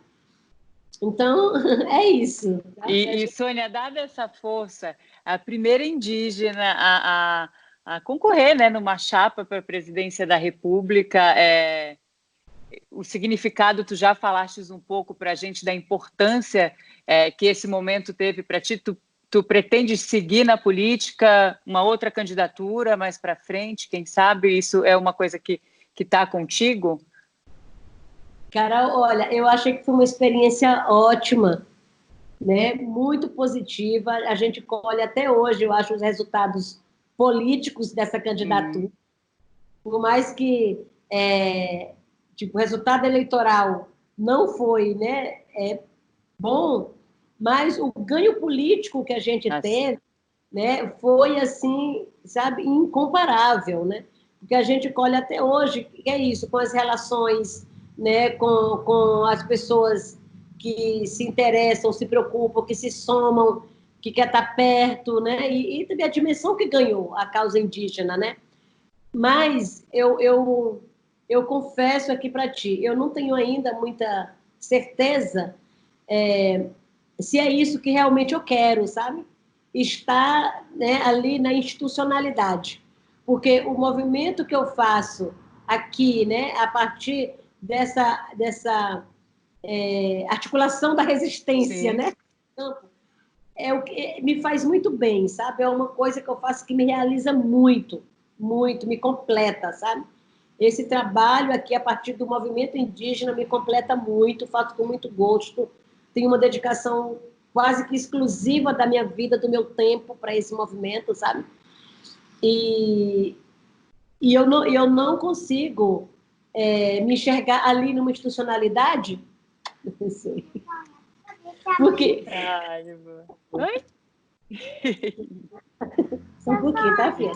Então, é isso. E, Sônia, dada essa força, a primeira indígena a concorrer, né, numa chapa para a presidência da República, o significado, tu já falaste um pouco para a gente da importância que esse momento teve para ti. Tu pretendes seguir na política, uma outra candidatura mais para frente, quem sabe? Isso é uma coisa que está contigo? Carol, olha, eu achei que foi uma experiência ótima, né? Muito positiva. A gente colhe até hoje, eu acho, os resultados políticos dessa candidatura. Por mais que tipo, o resultado eleitoral não foi, né, bom, mas o ganho político que a gente teve, né, foi assim, sabe, incomparável, né? Porque a gente colhe até hoje, que é isso, com as relações, né, com as pessoas que se interessam, se preocupam, que se somam, que quer estar perto, né? E também a dimensão que ganhou a causa indígena, né? Mas eu confesso aqui para ti, eu não tenho ainda muita certeza se é isso que realmente eu quero, sabe? Estar, né, ali na institucionalidade. Porque o movimento que eu faço aqui, né, a partir dessa articulação da resistência, Sim. né? É o que me faz muito bem, sabe? É uma coisa que eu faço que me realiza muito, muito, me completa, sabe? Esse trabalho aqui, a partir do movimento indígena, me completa muito, faço com muito gosto, tenho uma dedicação quase que exclusiva da minha vida, do meu tempo para esse movimento, sabe? E eu não consigo me enxergar ali numa institucionalidade, não sei. Porque... Ai, oi? Só um pouquinho, tá, filha?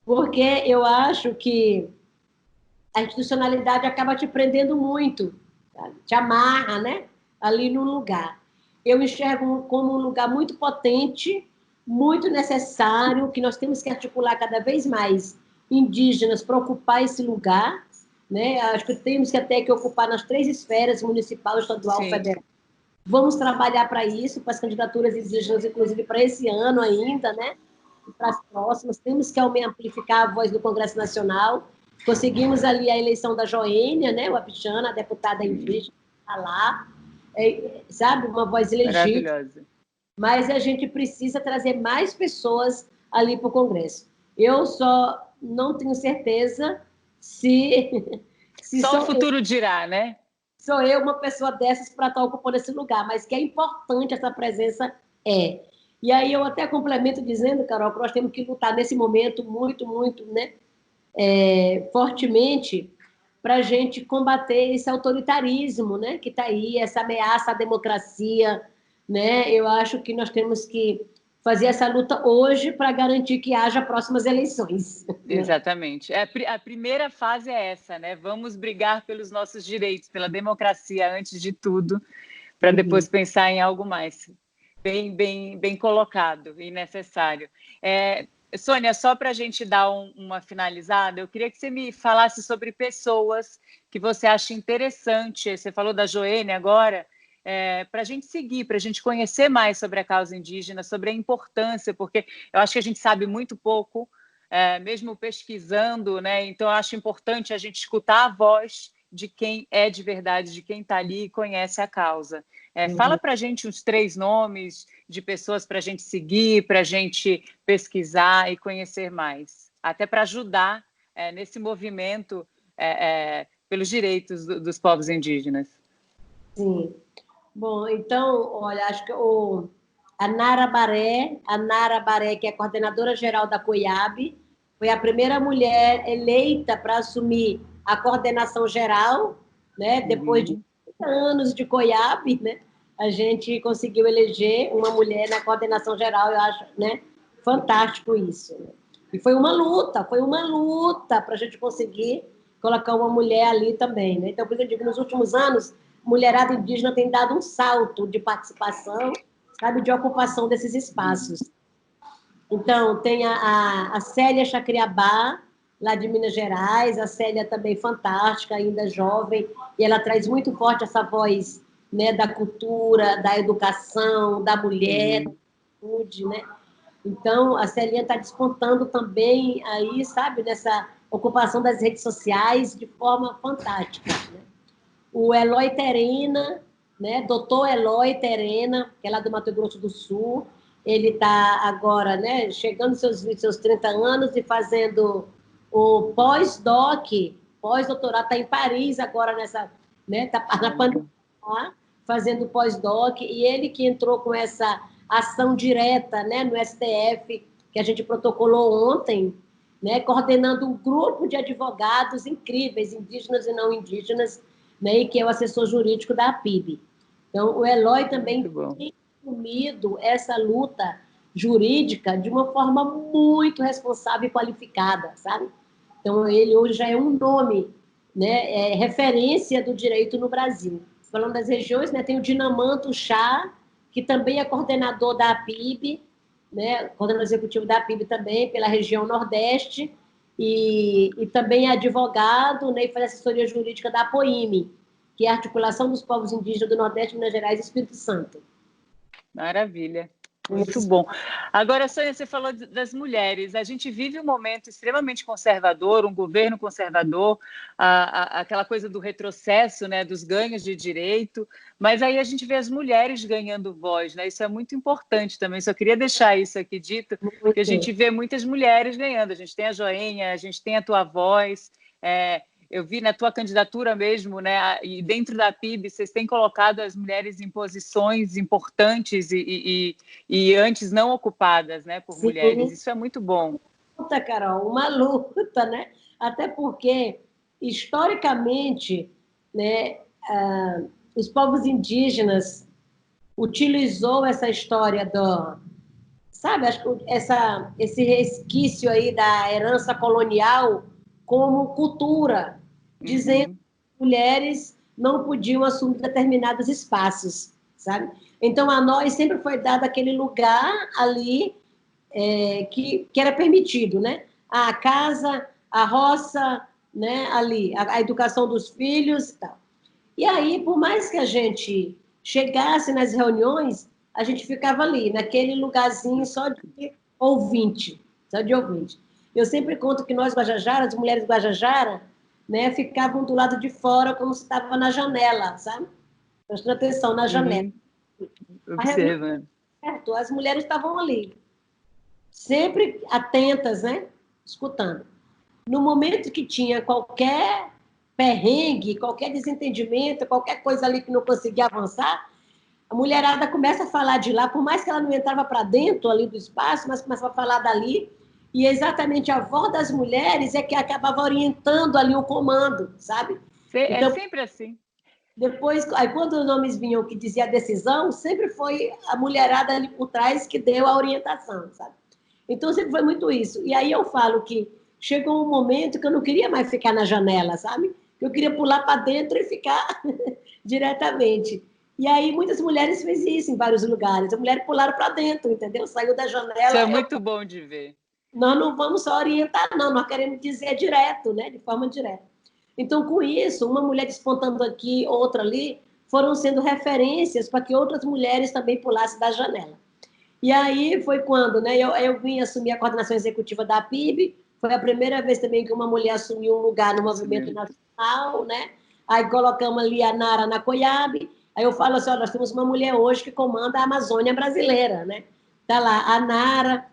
Porque eu acho que a institucionalidade acaba te prendendo muito, sabe? Te amarra, né? Ali no lugar. Eu enxergo como um lugar muito potente, muito necessário, que nós temos que articular cada vez mais indígenas para ocupar esse lugar, né? Acho que temos que até que ocupar nas 3 esferas, municipal, estadual, federal. Vamos trabalhar para isso, para as candidaturas indígenas, inclusive para esse ano ainda, né? E para as próximas. Temos que amplificar a voz do Congresso Nacional. Conseguimos ali a eleição da Joênia, né? O Apichana, a deputada indígena, está lá. Sabe? Uma voz elegível. Maravilhosa. Mas a gente precisa trazer mais pessoas ali para o Congresso. Eu só não tenho certeza se Só o futuro dirá, né? Sou eu uma pessoa dessas para estar ocupando esse lugar, mas que é importante essa presença, é. E aí eu até complemento dizendo, Carol, que nós temos que lutar nesse momento muito, muito, né, fortemente para a gente combater esse autoritarismo, né, que está aí, essa ameaça à democracia, né? Eu acho que nós temos que fazer essa luta hoje para garantir que haja próximas eleições. Exatamente. A primeira fase é essa, né? Vamos brigar pelos nossos direitos, pela democracia antes de tudo, para depois pensar em algo mais. Bem colocado e necessário. Sônia, só para a gente dar uma finalizada, eu queria que você me falasse sobre pessoas que você acha interessante. Você falou da Joênia agora, para a gente seguir, para a gente conhecer mais sobre a causa indígena, sobre a importância, porque eu acho que a gente sabe muito pouco, mesmo pesquisando, né? Então, eu acho importante a gente escutar a voz de quem é de verdade, de quem está ali e conhece a causa. Fala para a gente uns 3 nomes de pessoas para a gente seguir, para a gente pesquisar e conhecer mais, até para ajudar nesse movimento pelos direitos dos povos indígenas. Sim. Bom, então, olha, acho que a Nara Baré, que é coordenadora geral da COIAB, foi a primeira mulher eleita para assumir a coordenação geral, né? Depois de 30 anos de COIAB, né? A gente conseguiu eleger uma mulher na coordenação geral, eu acho, né? Fantástico isso. Né? E foi uma luta para a gente conseguir colocar uma mulher ali também, né? Então, por isso eu digo, nos últimos anos, a mulherada indígena tem dado um salto de participação, sabe, de ocupação desses espaços. Então, tem a Célia Chacriabá, lá de Minas Gerais, a Célia também fantástica, ainda jovem, e ela traz muito forte essa voz, né, da cultura, da educação, da mulher, da saúde, né? Então, a Celinha está despontando também aí, sabe, nessa ocupação das redes sociais de forma fantástica, né? O Eloy Terena, né? Doutor Eloy Terena, que é lá do Mato Grosso do Sul, ele está agora, né, chegando seus 30 anos e fazendo o pós-doutorado, está em Paris agora nessa, né, está na pandemia, fazendo pós-doc, e ele que entrou com essa ação direta, né, no STF, que a gente protocolou ontem, né, coordenando um grupo de advogados incríveis, indígenas e não indígenas, né, e que é o assessor jurídico da APIB. Então, o Eloy também tem assumido essa luta jurídica de uma forma muito responsável e qualificada, sabe? Então, ele hoje já é um nome, né, referência do direito no Brasil. Falando das regiões, né, tem o Dinamanto Chá, que também é coordenador da APIB, né, coordenador executivo da APIB também, pela região Nordeste, e também é advogado, né, e faz assessoria jurídica da APOIME, que é a Articulação dos Povos Indígenas do Nordeste, Minas Gerais e Espírito Santo. Maravilha. Muito bom. Agora, Sônia, você falou das mulheres. A gente vive um momento extremamente conservador, um governo conservador, aquela coisa do retrocesso, né, dos ganhos de direito, mas aí a gente vê as mulheres ganhando voz, né? Isso é muito importante também. Só queria deixar isso aqui dito, que a gente vê muitas mulheres ganhando. A gente tem a Joênia, a gente tem a Tua Voz, eu vi na tua candidatura mesmo, né? E dentro da PIB, vocês têm colocado as mulheres em posições importantes e antes não ocupadas, né, por mulheres. Isso é muito bom. Luta, Carol, uma luta, né? Até porque, historicamente, né, os povos indígenas utilizou essa história do, sabe, acho que esse resquício aí da herança colonial como cultura, dizendo que mulheres não podiam assumir determinados espaços, sabe? Então, a nós sempre foi dado aquele lugar ali que era permitido, né? A casa, a roça, né? Ali, a educação dos filhos e tal. E aí, por mais que a gente chegasse nas reuniões, a gente ficava ali, naquele lugarzinho só de ouvinte, só de ouvinte. Eu sempre conto que nós, Guajajara, as mulheres Guajajara, né, ficavam do lado de fora como se estava na janela, sabe? Prestando atenção na janela. Observa. Certo, as mulheres estavam ali, sempre atentas, né? Escutando. No momento que tinha qualquer perrengue, qualquer desentendimento, qualquer coisa ali que não conseguia avançar, a mulherada começa a falar de lá, por mais que ela não entrava para dentro ali do espaço, mas começava a falar dali, e exatamente a voz das mulheres é que acabava orientando ali o comando, sabe? Então, é sempre assim. Depois, aí quando os nomes vinham que dizia a decisão, sempre foi a mulherada ali por trás que deu a orientação, sabe? Então, sempre foi muito isso. E aí eu falo que chegou um momento que eu não queria mais ficar na janela, sabe? Eu queria pular para dentro e ficar diretamente. E aí muitas mulheres fez isso em vários lugares. As mulheres pularam para dentro, entendeu? Saiu da janela. Isso é muito bom de ver. Nós não vamos só orientar, não. Nós queremos dizer direto, né? De forma direta. Então, com isso, uma mulher despontando aqui, outra ali, foram sendo referências para que outras mulheres também pulassem da janela. E aí foi quando, né, eu vim assumir a coordenação executiva da PIB, foi a primeira vez também que uma mulher assumiu um lugar no movimento nacional, né? Aí colocamos ali a Nara na Coiabe. Aí eu falo assim, ó, nós temos uma mulher hoje que comanda a Amazônia brasileira, né? Tá lá, a Nara.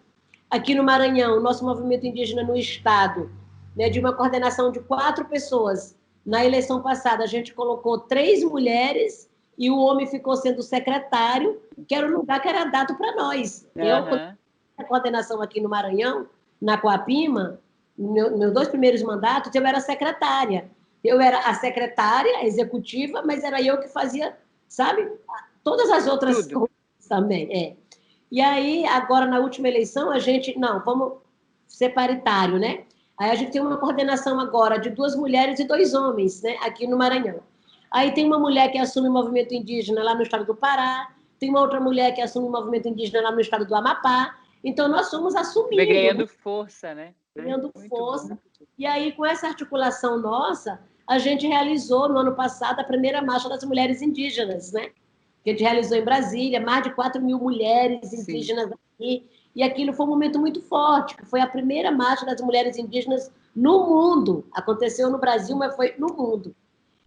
Aqui no Maranhão, nosso movimento indígena no estado, né, de uma coordenação de 4 pessoas. Na eleição passada, a gente colocou 3 mulheres e o homem ficou sendo secretário, que era o lugar que era dado para nós. Eu, a coordenação aqui no Maranhão, na Coapima, meus 2 primeiros mandatos, eu era secretária. Eu era a secretária executiva, mas era eu que fazia, sabe, todas as outras coisas também. E aí, agora, na última eleição, a gente... Não, vamos ser paritário, né? Aí a gente tem uma coordenação agora de 2 mulheres e 2 homens, né? Aqui no Maranhão. Aí tem uma mulher que assume o movimento indígena lá no estado do Pará, tem uma outra mulher que assume o movimento indígena lá no estado do Amapá. Então, nós somos assumindo... Ganhando força, né? Ganhando força. Bom. E aí, com essa articulação nossa, a gente realizou, no ano passado, a primeira Marcha das Mulheres Indígenas, né? Que a gente realizou em Brasília, mais de 4 mil mulheres indígenas aqui, e aquilo foi um momento muito forte, que foi a primeira marcha das mulheres indígenas no mundo. Aconteceu no Brasil, mas foi no mundo.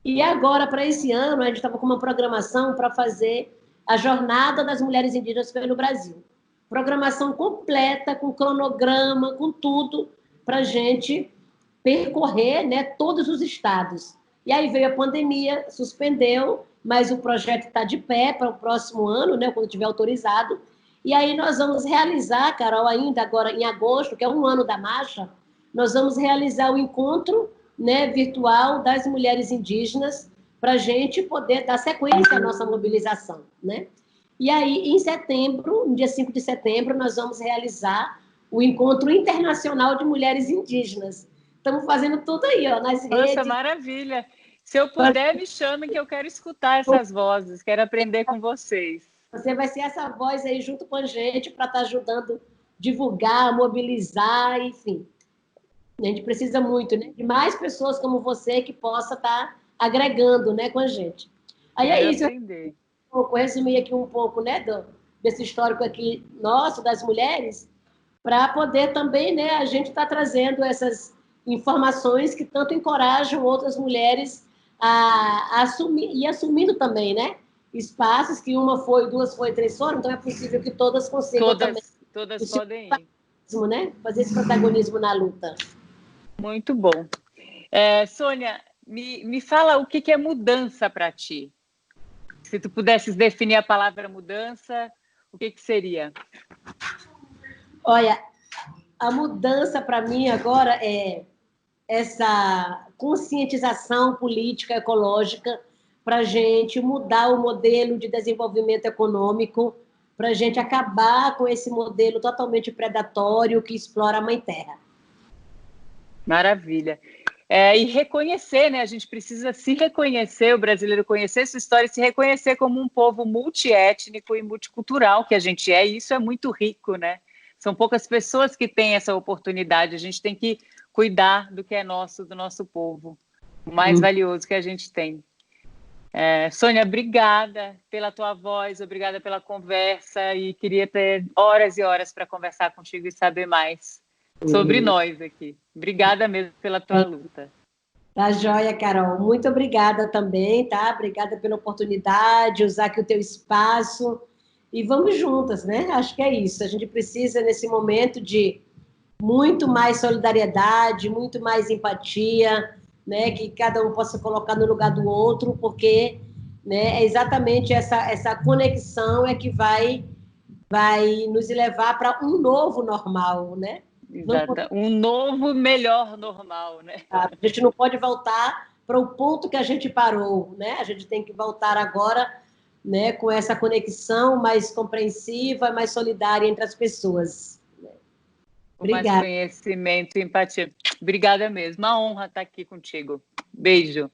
E agora, para esse ano, a gente estava com uma programação para fazer a Jornada das Mulheres Indígenas pelo Brasil. Programação completa, com cronograma, com tudo, para a gente percorrer, né, todos os estados. E aí veio a pandemia, suspendeu, mas o projeto está de pé para o próximo ano, né, quando tiver autorizado. E aí nós vamos realizar, Carol, ainda agora em agosto, que é um ano da marcha, nós vamos realizar o encontro, né, virtual das mulheres indígenas para a gente poder dar sequência à nossa mobilização, né? E aí, em setembro, no dia 5 de setembro, nós vamos realizar o Encontro Internacional de Mulheres Indígenas. Estamos fazendo tudo aí, ó, nas redes. Nossa, maravilha! Se eu puder, me chame que eu quero escutar essas vozes, quero aprender com vocês. Você vai ser essa voz aí junto com a gente para estar ajudando a divulgar, mobilizar, enfim. A gente precisa muito, né, de mais pessoas como você que possa estar agregando, né, com a gente. Aí quero é isso. Aprender. Eu resumi aqui um pouco, né, desse histórico aqui nosso, das mulheres, para poder também, né, a gente estar trazendo essas informações que tanto encorajam outras mulheres a assumir, e assumindo também, né, espaços que uma foi, 2 foi, 3 foram, então é possível que todas consigam também. Todas podem ir. Né, fazer esse protagonismo na luta. Muito bom. Sônia, me fala o que é mudança para ti. Se tu pudesses definir a palavra mudança, o que seria? Olha, a mudança para mim agora é essa conscientização política ecológica para a gente mudar o modelo de desenvolvimento econômico, para a gente acabar com esse modelo totalmente predatório que explora a Mãe Terra. Maravilha. E reconhecer, né? A gente precisa se reconhecer, o brasileiro conhecer sua história e se reconhecer como um povo multiétnico e multicultural que a gente é, e isso é muito rico, né? São poucas pessoas que têm essa oportunidade, a gente tem que cuidar do que é nosso, do nosso povo, o mais valioso que a gente tem. Sônia, obrigada pela tua voz, obrigada pela conversa, e queria ter horas e horas para conversar contigo e saber mais sobre nós aqui. Obrigada mesmo pela tua luta. Tá joia, Carol. Muito obrigada também, tá? Obrigada pela oportunidade, usar aqui o teu espaço. E vamos juntas, né? Acho que é isso. A gente precisa, nesse momento, de muito mais solidariedade, muito mais empatia, né? Que cada um possa colocar no lugar do outro, porque, né, é exatamente essa conexão é que vai nos levar para um novo normal, né? Exato. Um novo, melhor normal, né? A gente não pode voltar para o ponto que a gente parou, né? A gente tem que voltar agora, né, com essa conexão mais compreensiva, mais solidária entre as pessoas. Obrigada. Com mais conhecimento e empatia. Obrigada mesmo. Uma honra estar aqui contigo. Beijo.